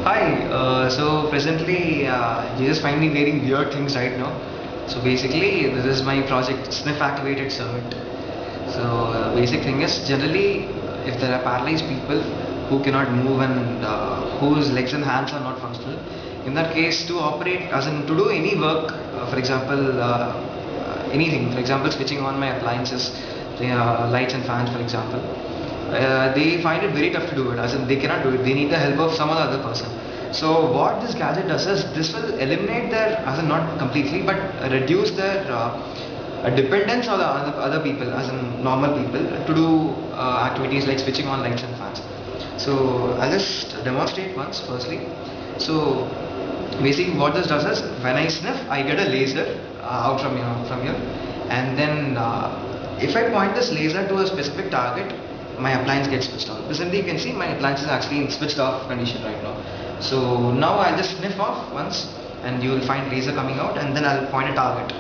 Hi, so presently you just find me wearing weird things right now. So basically, this is my project Sniff Activated Servant. So basic thing is generally if there are paralyzed people who cannot move and whose legs and hands are not functional, in that case to operate as in to do any work, for example anything, for example switching on my appliances, the lights and fans for example, they find it very tough to do it, as in they cannot do it, they need the help of some other person. So what this gadget does is this will eliminate their, as in not completely, but reduce their dependence on the other people, as in normal people, to do activities like switching on lights and fans. So I'll just demonstrate once firstly. So basically what this does is when I sniff I get a laser out from here, and then if I point this laser to a specific target, my appliance gets switched on. Presently you can see my appliance is actually in switched off condition right now. So now I'll just sniff off once and you will find laser coming out, and then I'll point a target.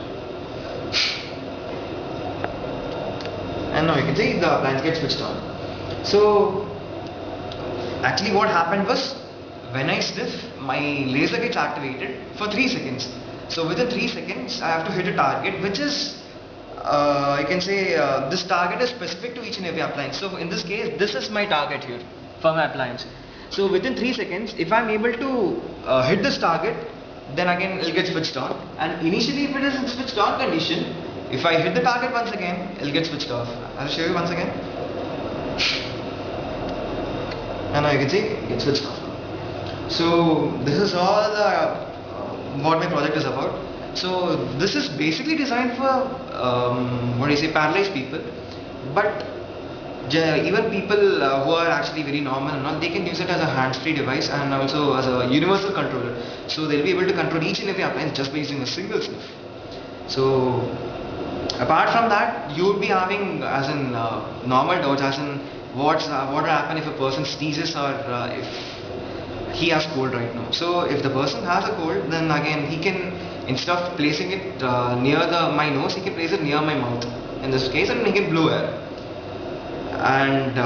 And now you can see the appliance gets switched on. So actually what happened was when I sniff, my laser gets activated for 3 seconds. So within 3 seconds I have to hit a target which is you can say this target is specific to each and every appliance. So in this case this is my target here for my appliance. So within 3 seconds if I'm able to hit this target, then again it will get switched on, and initially if it is in switched on condition, if I hit the target once again it will get switched off. I'll show you once again, and now you can see it gets switched off. So this is all what my project is about. So this is basically designed for what do you say, paralyzed people, but even people who are actually very normal and all, they can use it as a hands-free device and also as a universal controller. So they'll be able to control each and every appliance just by using a single sniff. So apart from that, you would be having as in normal doubts, as in what will happen if a person sneezes, or if he has cold right now. So if the person has a cold, then again he can, instead of placing it near my nose, he can place it near my mouth in this case, and he can blow air, and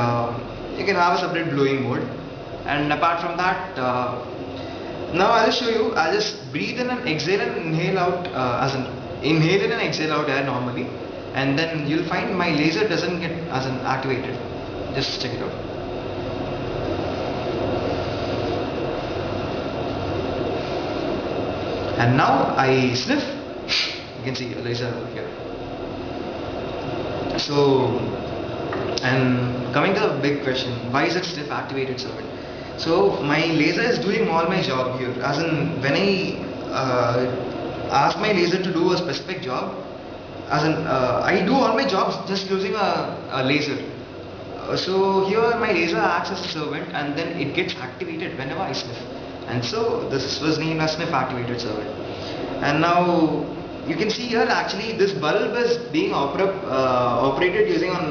you can have a separate blowing mode. And apart from that, now I'll show you. I'll just breathe in and exhale and inhale out, as in inhale in and exhale out air normally, and then you'll find my laser doesn't get as in activated. Just check it out. And now I sniff, you can see a laser over here. So, and coming to the big question, why is it Sniff Activated Servant? So my laser is doing all my job here, as in when I ask my laser to do a specific job, as in I do all my jobs just using a laser. So here my laser acts as a servant, and then it gets activated whenever I sniff. And so this was named as Sniff Activated Servant. And now you can see here actually this bulb is being operated using on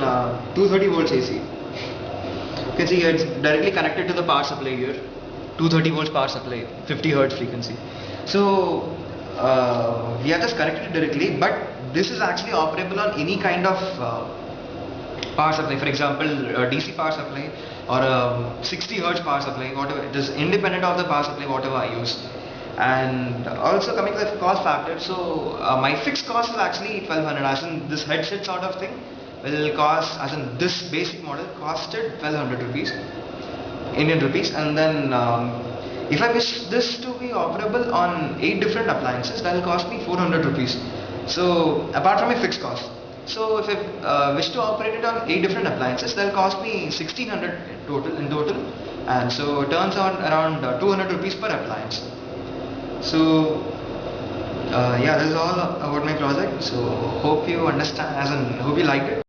230 volts AC. You can see here it's directly connected to the power supply here, 230 volts power supply, 50 hertz frequency. So we have just connected it directly, but this is actually operable on any kind of power supply, for example DC power supply or 60 hertz power supply, whatever. It is independent of the power supply whatever I use. And also coming to the cost factor, so my fixed cost is actually 1200, as in this headset sort of thing will cost, as in this basic model costed 1200 rupees, Indian rupees. And then if I wish this to be operable on 8 different appliances, that will cost me 400 rupees. So apart from my fixed cost, so if I wish to operate it on 8 different appliances, that will cost me 1600 in total, and so it turns out around 200 rupees per appliance. So yeah, this is all about my project. So hope you understand, as in hope you liked it.